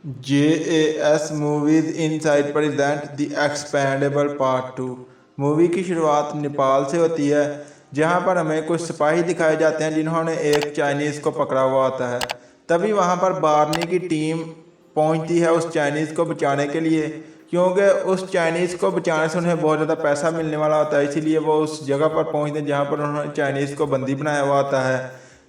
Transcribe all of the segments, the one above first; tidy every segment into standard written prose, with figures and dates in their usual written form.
JAS movies inside present the expendable part 2। Movie की शुरुआत नेपाल से होती है, जहां पर हमें कुछ सिपाही दिखाए जाते हैं जिन्होंने एक चाइनीज़ को पकड़ा हुआ होता है। तभी वहां पर बार्नी की टीम पहुंचती है उस चाइनीज़ को बचाने के लिए, क्योंकि उस चाइनीज़ को बचाने से उन्हें बहुत ज़्यादा पैसा मिलने वाला होता है। इसीलिए वो उस जगह पर पहुंचते हैं जहां पर उन्होंने चाइनीज़ को बंदी बनाया हुआ होता है।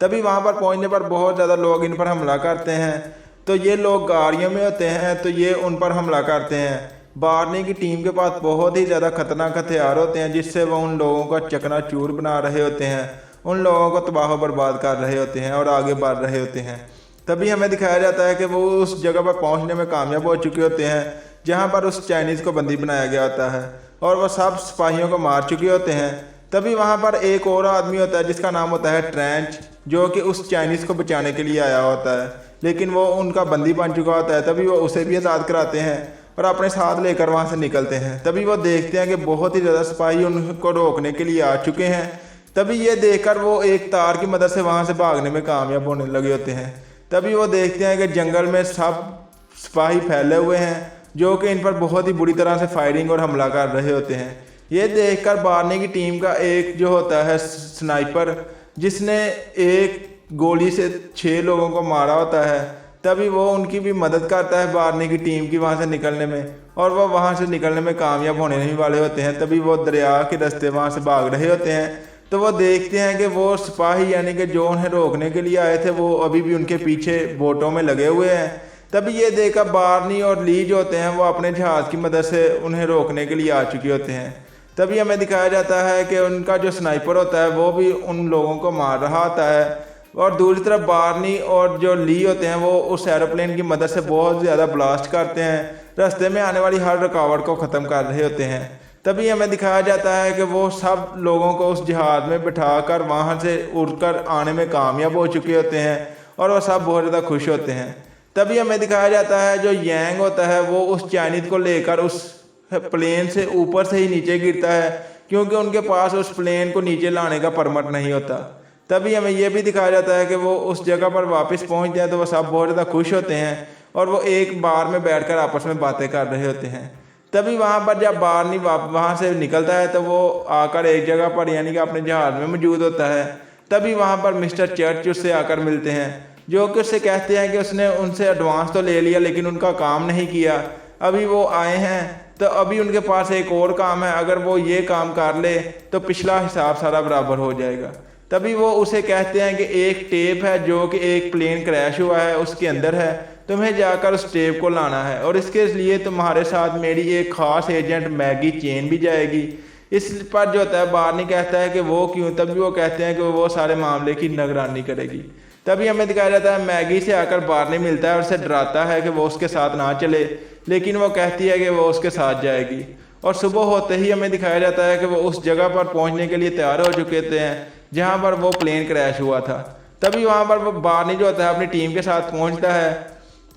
तभी वहां पर पहुंचने पर बहुत ज़्यादा लोग इन पर हमला करते हैं। तो ये लोग गाड़ियों में होते हैं, तो ये उन पर हमला करते हैं। बार्नी की टीम के पास बहुत ही ज़्यादा खतरनाक हथियार होते हैं, जिससे वो उन लोगों का चकनाचूर बना रहे होते हैं, उन लोगों को तबाह बर्बाद कर रहे होते हैं और आगे बढ़ रहे होते हैं। तभी हमें दिखाया जाता है कि वो उस जगह पर पहुंचने में कामयाब हो चुके होते हैं जहां पर उस चाइनीज़ को बंदी बनाया गया होता है, और वह सब सिपाहियों को मार चुके होते हैं। तभी वहां पर एक और आदमी होता है जिसका नाम होता है ट्रेंच, जो कि उस चाइनीज़ को बचाने के लिए आया होता है, लेकिन वो उनका बंदी बन चुका होता है। तभी वो उसे भी आज़ाद कराते हैं और अपने साथ लेकर वहाँ से निकलते हैं। तभी वो देखते हैं कि बहुत ही ज़्यादा सिपाही उनको रोकने के लिए आ चुके हैं। तभी ये देखकर वो एक तार की मदद से वहाँ से भागने में कामयाब होने लगे होते हैं। तभी वो देखते हैं कि जंगल में सब सिपाही फैले हुए हैं, जो कि इन पर बहुत ही बुरी तरह से फायरिंग और हमला कर रहे होते हैं। ये देखकर बार्नी की टीम का एक जो होता है स्नाइपर, जिसने एक गोली से 6 लोगों को मारा होता है, तभी वो उनकी भी मदद करता है बार्नी की टीम की वहाँ से निकलने में, और वो वहाँ से निकलने में कामयाब होने नहीं वाले होते हैं। तभी वो दरिया के रास्ते वहाँ से भाग रहे होते हैं। तो वो देखते हैं कि वो सिपाही यानी कि जो उन्हें रोकने के लिए आए थे, वो अभी भी उनके पीछे बोटों में लगे हुए हैं। तभी ये देखकर बार्नी और ली जो होते हैं वो अपने जहाज़ की मदद से उन्हें रोकने के लिए आ चुके होते हैं। तभी हमें दिखाया जाता है कि उनका जो स्नाइपर होता है वो भी उन लोगों को मार रहा होता है, और दूसरी तरफ बार्नी और जो ली होते हैं वो उस एरोप्लेन की मदद से बहुत ज़्यादा ब्लास्ट करते हैं, रास्ते में आने वाली हर रुकावट को ख़त्म कर रहे होते हैं। तभी हमें दिखाया जाता है कि वो सब लोगों को उस जहाज़ में बिठाकर वहाँ से उड़कर आने में कामयाब हो चुके होते हैं, और वह सब बहुत ज़्यादा खुश होते हैं। तभी हमें दिखाया जाता है जो यांग होता है वो उस चाइनीज़ को लेकर उस प्लेन से ऊपर से ही नीचे गिरता है, क्योंकि उनके पास उस प्लेन को नीचे लाने का परमिट नहीं होता। तभी हमें यह भी दिखाया जाता है कि वो उस जगह पर वापस पहुंच जाए तो वो सब बहुत ज़्यादा खुश होते हैं, और वो एक बार में बैठकर आपस में बातें कर रहे होते हैं। तभी वहाँ पर जब बार्नी वहाँ से निकलता है तो वो आकर एक जगह पर यानी कि अपने जहाज़ में मौजूद होता है। तभी वहाँ पर मिस्टर चर्च उससे आकर मिलते हैं, जो कि उससे कहते हैं कि उसने उनसे एडवांस तो ले लिया लेकिन उनका काम नहीं किया। अभी वो आए हैं तो अभी उनके पास एक और काम है, अगर वो ये काम कर ले तो पिछला हिसाब सारा बराबर हो जाएगा। तभी वो उसे कहते हैं कि एक टेप है जो कि एक प्लेन क्रैश हुआ है उसके अंदर है, तुम्हें जाकर उस टेप को लाना है, और इसके लिए तुम्हारे साथ मेरी एक ख़ास एजेंट मैगी चेन भी जाएगी। इस पर जो होता है बार्नी कहता है कि वो क्यों। तभी वो कहते हैं कि वो सारे मामले की निगरानी करेगी। तभी हमें दिखाया जाता है मैगी से आकर बार्नी मिलता है और उसे डराता है कि वो उसके साथ ना चले, लेकिन वो कहती है कि वो उसके साथ जाएगी। और सुबह होते ही हमें दिखाया जाता है कि वो उस जगह पर पहुंचने के लिए तैयार हो चुके थे जहां पर वो प्लेन क्रैश हुआ था। तभी वहां पर वो बार्नी जो होता है अपनी टीम के साथ पहुंचता है,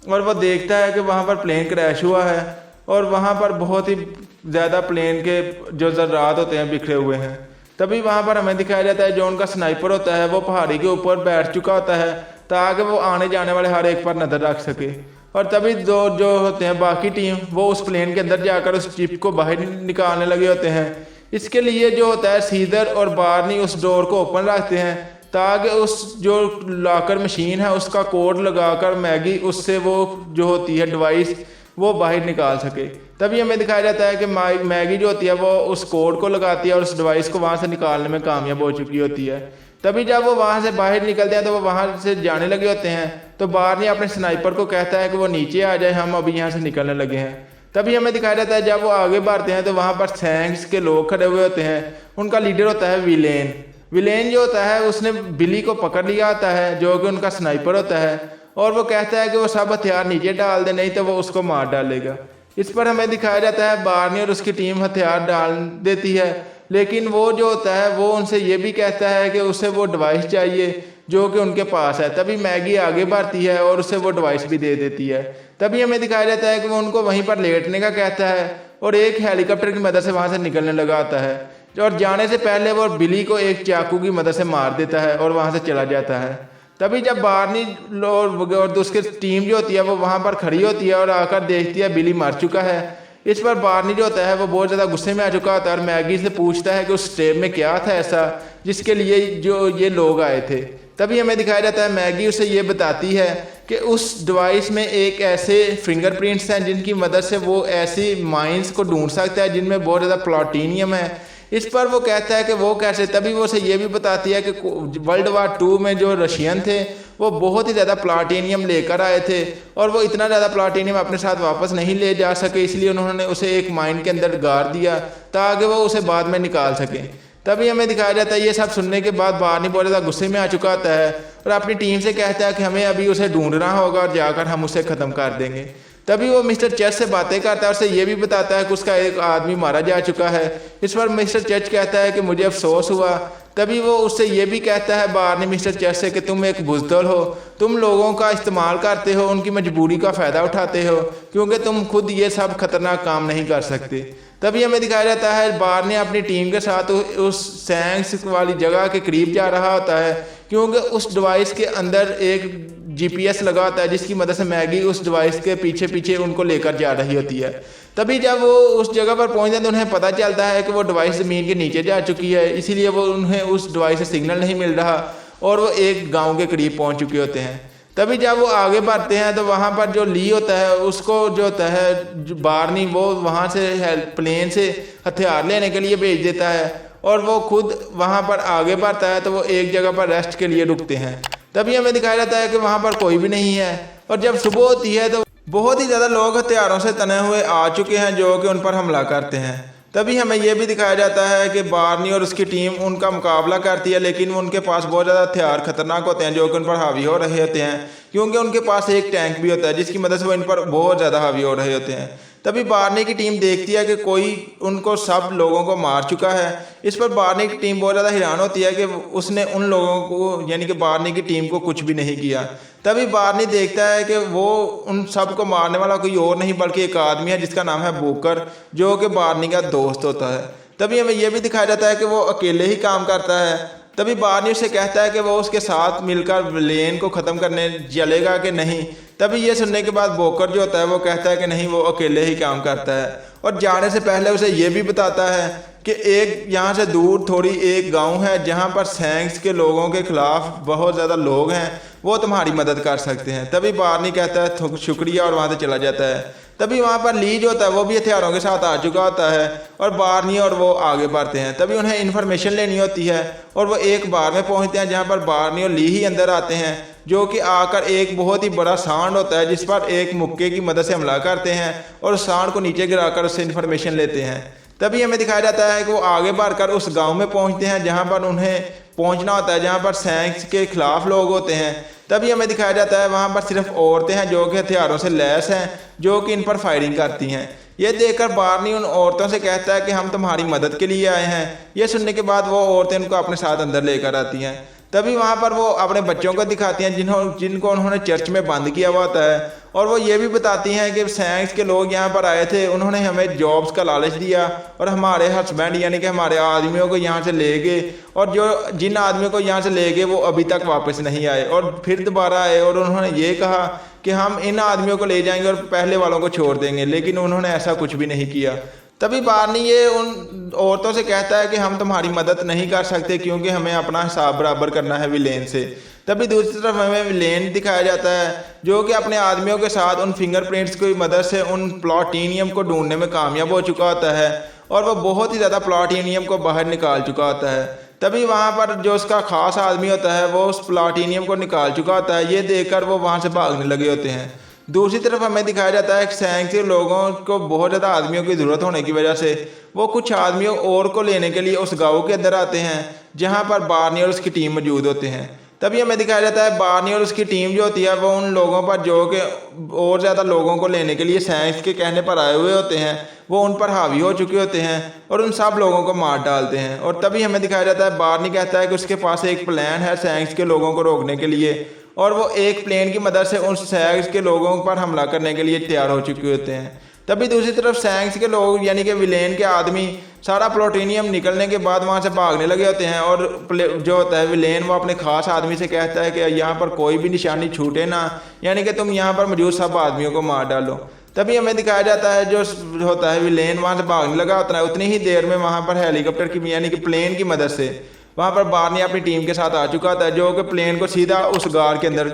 और वो देखता है कि वहां पर प्लेन क्रैश हुआ है, और वहां पर बहुत ही ज़्यादा प्लेन के जो ज़र्रात होते हैं बिखरे हुए हैं। तभी वहां पर हमें दिखाया जाता है जो उनका स्नाइपर होता है वो पहाड़ी के ऊपर बैठ चुका होता है, ताकि वो आने जाने वाले हर एक पर नज़र रख सके। और तभी दो जो होते हैं बाकी टीम वो उस प्लेन के अंदर जाकर उस चिप को बाहर निकालने लगे होते हैं। इसके लिए जो होता है सीदर और बार्नी उस डोर को ओपन रखते हैं, ताकि उस जो लॉकर मशीन है उसका कोड लगाकर मैगी उससे वो जो होती है डिवाइस वो बाहर निकाल सके। तभी हमें दिखाया जाता है कि मैगी जो होती है वो उस कोड को लगाती है और उस डिवाइस को वहाँ से निकालने में कामयाब हो चुकी होती है। तभी जब वो वहाँ से बाहर निकलते हैं तो वो वहाँ से जाने लगे होते हैं, तो बार्नी अपने स्नाइपर को कहता है कि वो नीचे आ जाए, हम अभी यहाँ से निकलने लगे हैं। तभी हमें दिखाया जाता है जब वो आगे बढ़ते हैं तो वहाँ पर सैंक्स के लोग खड़े हुए होते हैं। उनका लीडर होता है विलेन। विलेन जो होता है उसने बिली को पकड़ लिया होता है जो कि उनका स्नाइपर होता है, और वो कहता है कि वो सब हथियार नीचे डाल दे, नहीं तो वो उसको मार डालेगा। इस पर हमें दिखाया जाता है बार्नी और उसकी टीम हथियार डाल देती है, लेकिन वो जो होता है वो उनसे ये भी कहता है कि उसे वो डिवाइस चाहिए जो कि उनके पास है। तभी मैगी आगे बढ़ती है और उसे वो डिवाइस भी दे देती है। तभी हमें दिखाया जाता है कि वो उनको वहीं पर लेटने का कहता है, और एक हेलीकॉप्टर की मदद से वहाँ से निकलने लगा आता है, और जाने से पहले वो बिली को एक चाकू की मदद से मार देता है और वहाँ से चला जाता है। तभी जब बार्नी और उसकी टीम जो होती है वो वहाँ पर खड़ी होती है और आकर देखती है बिली मर चुका है। इस पर बार्नी जो होता है वो बहुत ज़्यादा गुस्से में आ चुका होता है और मैगी से पूछता है कि उस टेप में क्या था ऐसा जिसके लिए जो ये लोग आए थे। तभी हमें दिखाया जाता है मैगी उसे ये बताती है कि उस डिवाइस में एक ऐसे फिंगरप्रिंट्स हैं जिनकी मदद से वो ऐसी माइंस को ढूंढ सकता है जिनमें बहुत ज़्यादा प्लूटोनियम है। इस पर वो कहता है कि वो कैसे। तभी वो उसे ये भी बताती है कि वर्ल्ड वार 2 में जो रशियन थे वो बहुत ही ज़्यादा प्लूटोनियम लेकर आए थे और वो इतना ज़्यादा प्लूटोनियम अपने साथ वापस नहीं ले जा सके, इसलिए उन्होंने उसे एक माइन के अंदर गाड़ दिया ताकि वो उसे बाद में निकाल सकें। तभी हमें दिखाया जाता है ये सब सुनने के बाद बार्नी बहुत ज़्यादा गुस्से में आ चुका होता है और अपनी टीम से कहता है कि हमें अभी उसे ढूंढना होगा और जाकर हम उसे ख़त्म कर देंगे। तभी वो मिस्टर चर्च से बातें करता है और उसे ये भी बताता है कि उसका एक आदमी मारा जा चुका है। इस पर मिस्टर चर्च कहता है कि मुझे अफसोस हुआ। तभी वो उससे ये भी कहता है बार्नी मिस्टर चर्च से कि तुम एक बुज़दिल हो, तुम लोगों का इस्तेमाल करते हो, उनकी मजबूरी का फ़ायदा उठाते हो क्योंकि तुम खुद ये सब खतरनाक काम नहीं कर सकते। तभी हमें दिखाया जाता है बार्नी अपनी टीम के साथ उस सैंक्स वाली जगह के करीब जा रहा होता है क्योंकि उस डिवाइस के अंदर एक GPS लगा होता है जिसकी मदद से मैगी उस डिवाइस के पीछे पीछे उनको लेकर जा रही होती है। तभी जब वो उस जगह पर पहुंचते हैं तो उन्हें पता चलता है कि वो डिवाइस ज़मीन के नीचे जा चुकी है, इसीलिए वो उन्हें उस डिवाइस से सिग्नल नहीं मिल रहा और वो एक गाँव के करीब पहुँच चुके होते हैं। तभी जब वो आगे बढ़ते हैं तो वहाँ पर जो ली होता है उसको जो होता है बार्नी वो वहाँ से प्लेन से हथियार लेने के लिए भेज देता है और वो खुद वहाँ पर आगे बढ़ता है तो वो एक जगह पर रेस्ट के लिए रुकते हैं। तभी हमें दिखाया जाता है कि वहाँ पर कोई भी नहीं है और जब सुबह होती है तो बहुत ही ज़्यादा लोग हथियारों से तने हुए आ चुके हैं जो कि उन पर हमला करते हैं। तभी हमें यह भी दिखाया जाता है कि बार्नी और उसकी टीम उनका मुकाबला करती है, लेकिन उनके पास बहुत ज़्यादा हथियार खतरनाक होते हैं जो कि उन पर हावी हो रहे होते हैं क्योंकि उनके पास एक टैंक भी होता है जिसकी मदद से वो इन पर बहुत ज़्यादा हावी हो रहे होते हैं। तभी बार्नी की टीम देखती है कि कोई उनको सब लोगों को मार चुका है। इस पर बार्नी की टीम बहुत ज़्यादा हैरान होती है कि उसने उन लोगों को यानी कि बार्नी की टीम को कुछ भी नहीं किया। तभी बार्नी देखता है कि वो उन सब को मारने वाला कोई और नहीं बल्कि एक आदमी है जिसका नाम है बुकर जो कि बार्नी का दोस्त होता है। तभी हमें यह भी दिखाया जाता है कि वो अकेले ही काम करता है। तभी बार्नी उससे कहता है कि वो उसके साथ मिलकर विलेन को ख़त्म करने चलेगा कि नहीं। तभी ये सुनने के बाद बोकर जो होता है वो कहता है कि नहीं, वो अकेले ही काम करता है और जाने से पहले उसे ये भी बताता है कि एक यहाँ से दूर थोड़ी एक गांव है जहाँ पर सैंक्स के लोगों के खिलाफ बहुत ज़्यादा लोग हैं, वो तुम्हारी मदद कर सकते हैं। तभी बार्नी कहता है शुक्रिया और वहाँ से चला जाता है। तभी वहाँ पर ली जो होता है वो भी हथियारों के साथ आ चुका होता है और बार्नी और वो आगे बढ़ते हैं। तभी उन्हें इन्फॉर्मेशन लेनी होती है और वो एक बार में पहुँचते हैं जहाँ पर बार्नी और ली ही अंदर आते हैं जो कि आकर एक बहुत ही बड़ा सांड होता है जिस पर एक मुक्के की मदद से हमला करते हैं और उस सांड को नीचे गिराकर उससे इन्फॉर्मेशन लेते हैं। तभी हमें दिखाया जाता है कि वो आगे बढ़कर उस गांव में पहुंचते हैं जहां पर उन्हें पहुंचना होता है जहां पर सैंक्स के खिलाफ लोग होते हैं। तभी हमें दिखाया जाता है वहां पर सिर्फ औरतें हैं जो कि हथियारों से लैस हैं जो कि इन पर फायरिंग करती हैं। ये देखकर बार्नी उन औरतों से कहता है कि हम तुम्हारी मदद के लिए आए हैं। यह सुनने के बाद वो औरतें उनको अपने साथ अंदर लेकर आती हैं। तभी वहाँ पर वो अपने बच्चों को दिखाती हैं जिनको उन्होंने चर्च में बंद किया हुआ होता है और वो ये भी बताती हैं कि सैंक्स के लोग यहाँ पर आए थे, उन्होंने हमें जॉब्स का लालच दिया और हमारे हस्बैंड यानी कि हमारे आदमियों को यहाँ से ले गए और जिन आदमियों को यहाँ से ले गए वो अभी तक वापस नहीं आए और फिर दोबारा आए और उन्होंने ये कहा कि हम इन आदमियों को ले जाएंगे और पहले वालों को छोड़ देंगे, लेकिन उन्होंने ऐसा कुछ भी नहीं किया। तभी बार्नी ये उन औरतों से कहता है कि हम तुम्हारी मदद नहीं कर सकते क्योंकि हमें अपना हिसाब बराबर करना है विलेन से। तभी दूसरी तरफ हमें विलेन दिखाया जाता है जो कि अपने आदमियों के साथ उन फिंगरप्रिंट्स की मदद से उन प्लूटोनियम को ढूंढने में कामयाब हो चुका होता है और वह बहुत ही ज़्यादा प्लूटोनियम को बाहर निकाल चुका होता है। तभी वहाँ पर जो उसका खास आदमी होता है वो उस प्लूटोनियम को निकाल चुका होता है। ये देखकर वो वहाँ से भागने लगे होते हैं। दूसरी तरफ हमें दिखाया जाता है कि सैंक्स के लोगों को बहुत ज़्यादा आदमियों की ज़रूरत होने की वजह से वो कुछ आदमियों और को लेने के लिए उस गांव के अंदर आते हैं जहां पर बार्नी और उसकी टीम मौजूद होते हैं। तभी हमें दिखाया जाता है बार्नी और उसकी टीम जो होती है वो उन लोगों पर जो कि और ज़्यादा लोगों को लेने के लिए सैंक्स के कहने पर आए हुए होते हैं वो उन पर हावी हो चुके होते हैं और उन सब लोगों को मार डालते हैं। और तभी हमें दिखाया जाता है बार्नी कहता है कि उसके पास एक प्लान है सैंक्स के लोगों को रोकने के लिए और वो एक प्लेन की मदद से उन सैंक्स के लोगों पर हमला करने के लिए तैयार हो चुके होते हैं। तभी दूसरी तरफ सैंक्स के लोग यानी कि विलेन के आदमी सारा प्लूटोनियम निकलने के बाद वहाँ से भागने लगे होते हैं और जो होता है विलेन वो अपने खास आदमी से कहता है कि यहाँ पर कोई भी निशानी छूटे ना, यानी कि तुम यहाँ पर मौजूद सब आदमियों को मार डालो। तभी हमें दिखाया जाता है जो होता है विलेन वहाँ से भागने लगा होता है, उतनी ही देर में वहाँ पर हेलीकॉप्टर की यानी कि प्लेन की मदद से वहाँ पर बार्नी अपनी टीम के साथ आ चुका होता है, जो कि प्लेन को सीधा उस गार के अंदर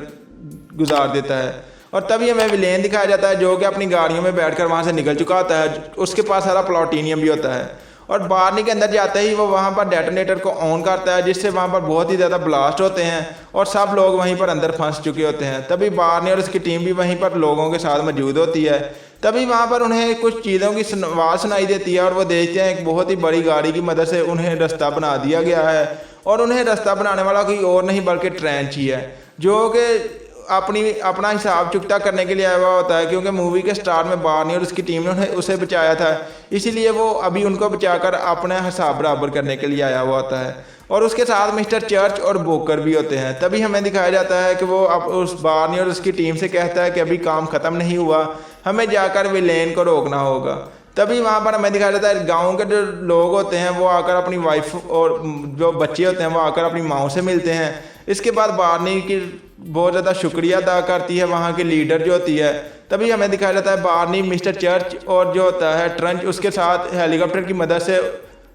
गुजार देता है। और तभी हमें विलेन दिखाया जाता है जो कि अपनी गाड़ियों में बैठकर वहाँ से निकल चुका होता है, उसके पास सारा प्लूटोनियम भी होता है। और बार्नी के अंदर जाते ही वो वहाँ पर डेटोनेटर को ऑन करता है, जिससे वहाँ पर बहुत ही ज़्यादा ब्लास्ट होते हैं और सब लोग वहीं पर अंदर फंस चुके होते हैं। तभी बार्नी और उसकी टीम भी वहीं पर लोगों के साथ मौजूद होती है। तभी वहाँ पर उन्हें कुछ चीज़ों की आवाज़ सुनाई देती है और वो देखते हैं एक बहुत ही बड़ी गाड़ी की मदद से उन्हें रास्ता बना दिया गया है, और उन्हें रास्ता बनाने वाला कोई और नहीं बल्कि ट्रेंच ही है, जो कि अपना हिसाब चुकता करने के लिए आया हुआ होता है, क्योंकि मूवी के स्टार्ट में बार्नी और उसकी टीम ने उसे बचाया था, इसीलिए वो अभी उनको बचाकर अपना हिसाब बराबर करने के लिए आया हुआ होता है। और उसके साथ मिस्टर चर्च और बोकर भी होते हैं। तभी हमें दिखाया जाता है कि वो अब उस बार्नी और उसकी टीम से कहता है कि अभी काम ख़त्म नहीं हुआ, हमें जाकर विलेन को रोकना होगा। तभी वहाँ पर हमें दिखाया जाता है गांव के जो लोग होते हैं वो आकर अपनी वाइफ और जो बच्चे होते हैं वो आकर अपनी माँ से मिलते हैं। इसके बाद बार्नी की बहुत ज़्यादा शुक्रिया अदा करती है वहाँ की लीडर जो होती है। तभी हमें दिखाया जाता है बार्नी मिस्टर चर्च और जो होता है ट्रंच उसके साथ हेलीकॉप्टर की मदद से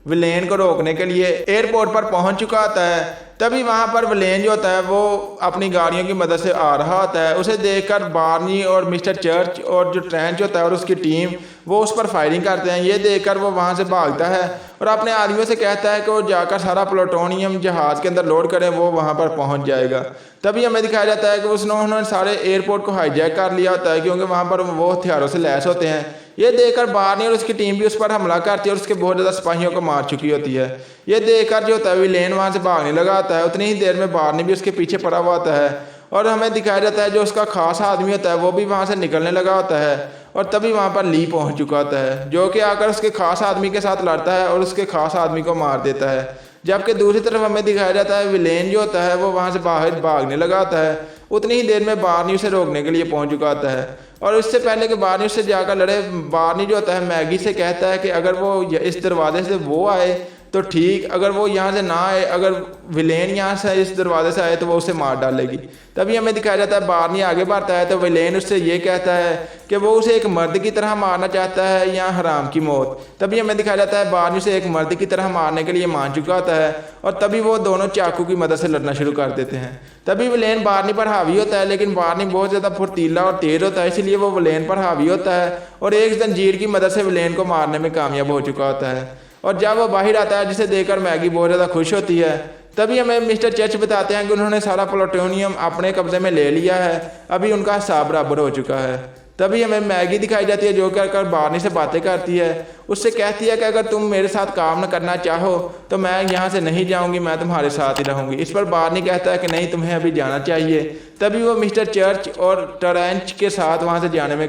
विलेन को रोकने के लिए एयरपोर्ट पर पहुंच चुका होता है। तभी वहां पर विलेन जो होता है वो अपनी गाड़ियों की मदद से आ रहा होता है। उसे देखकर बार्नी और मिस्टर चर्च और जो ट्रेंच होता है और उसकी टीम वो उस पर फायरिंग करते हैं। ये देखकर वो वहां से भागता है और अपने आदमियों से कहता है कि वो जाकर सारा प्लूटोनियम जहाज़ के अंदर लोड करें, वो वहां पर पहुंच जाएगा। तभी हमें दिखाया जाता है कि उन्होंने सारे एयरपोर्ट को हाईजैक कर लिया होता है, क्योंकि वहाँ पर वो हथियारों से लैस होते हैं। ये देखकर बार्नी और उसकी टीम भी उस पर हमला करती है और उसके बहुत ज़्यादा सिपाहियों को मार चुकी होती है। ये देखकर जो होता है विलेन वहाँ से भागने लगा होता है, उतनी ही देर में बार्नी भी उसके पीछे पड़ा हुआ होता है। और हमें दिखाया जाता है जो उसका खास आदमी होता है वो भी वहाँ से निकलने लगा होता है। और तभी वहाँ पर ली पहुँच चुका होता है, जो कि आकर उसके खास आदमी के साथ लड़ता है और उसके खास आदमी को मार देता है। जबकि दूसरी तरफ हमें दिखाया जाता है विलेन जो होता है वो वहाँ से बाहर भागने लगा होता है। उतनी ही देर में बार्नी उसे रोकने के लिए पहुँच चुका होता है। और इससे पहले कि बार्नी उससे जाकर लड़े, बार्नी जो होता है मैगी से कहता है कि अगर वो इस दरवाजे से वो आए तो ठीक, अगर वो यहाँ से ना आए, अगर विलेन यहाँ से इस दरवाजे से आए तो वो उसे मार डालेगी। तभी हमें दिखाया जाता है बार्नी आगे बढ़ता है तो विलेन उससे ये कहता है कि वो उसे एक मर्द की तरह मारना चाहता है या हराम की मौत। तभी हमें दिखाया जाता है बार्नी उसे एक मर्द की तरह मारने के लिए मान चुका होता है और तभी वो दोनों चाकू की मदद से लड़ना शुरू कर देते हैं। तभी विलेन बार्नी पर हावी होता है, लेकिन बार्नी बहुत ज़्यादा फुर्तीला और तेज होता है, इसलिए वो विलेन पर हावी होता है और एक जंजीर की मदद से विलेन को मारने में कामयाब हो चुका होता है। और जब वो बाहर आता है जिसे देखकर मैगी बहुत ज़्यादा खुश होती है। तभी हमें मिस्टर चर्च बताते हैं कि उन्होंने सारा प्लूटोनियम अपने कब्जे में ले लिया है, अभी उनका हिसाब बराबर हो चुका है। तभी हमें मैगी दिखाई जाती है जो कि आकर बार्नी से बातें करती है, उससे कहती है कि अगर तुम मेरे साथ काम न करना चाहो तो मैं यहाँ से नहीं जाऊँगी, मैं तुम्हारे साथ ही रहूँगी। इस पर बार्नी कहता है कि नहीं, तुम्हें अभी जाना चाहिए। तभी वो मिस्टर चर्च और ट्रेंच के साथ वहाँ से जाने में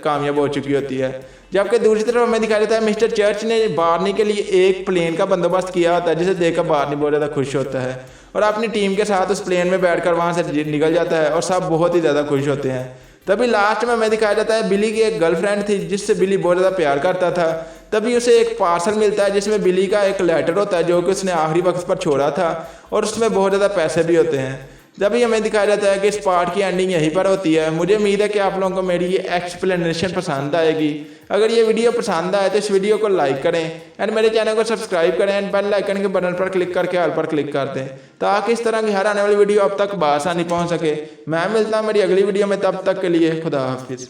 कामयाब हो चुकी होती है। जबकि दूसरी तरफ हमें दिखाया जाता है मिस्टर चर्च ने बार्नी के लिए एक प्लेन का बंदोबस्त किया होता है, जिसे देखकर बार्नी बहुत ज़्यादा खुश होता है और अपनी टीम के साथ उस प्लेन में बैठकर वहाँ से निकल जाता है और सब बहुत ही ज़्यादा खुश होते हैं। तभी लास्ट में हमें दिखाया जाता है बिली की एक गर्लफ्रेंड थी जिससे बिली बहुत ज़्यादा प्यार करता था। तभी उसे एक पार्सल मिलता है जिसमें बिली का एक लेटर होता है जो कि उसने आखिरी वक्त पर छोड़ा था और उसमें बहुत ज़्यादा पैसे भी होते हैं। तभी हमें दिखाया जाता है कि इस पार्ट की एंडिंग यहीं पर होती है। मुझे उम्मीद है कि आप लोगों को मेरी ये एक्सप्लेनेशन पसंद आएगी। अगर ये वीडियो पसंद आए तो इस वीडियो को लाइक करें एंड मेरे चैनल को सब्सक्राइब करें एंड बेल आइकन के बटन पर क्लिक करके ऑल पर क्लिक कर दें ताकि इस तरह की हर आने वाली वीडियो अब तक बआसानी पहुंच सके। मैं मिलता हूं मेरी अगली वीडियो में, तब तक के लिए खुदा हाफिज़।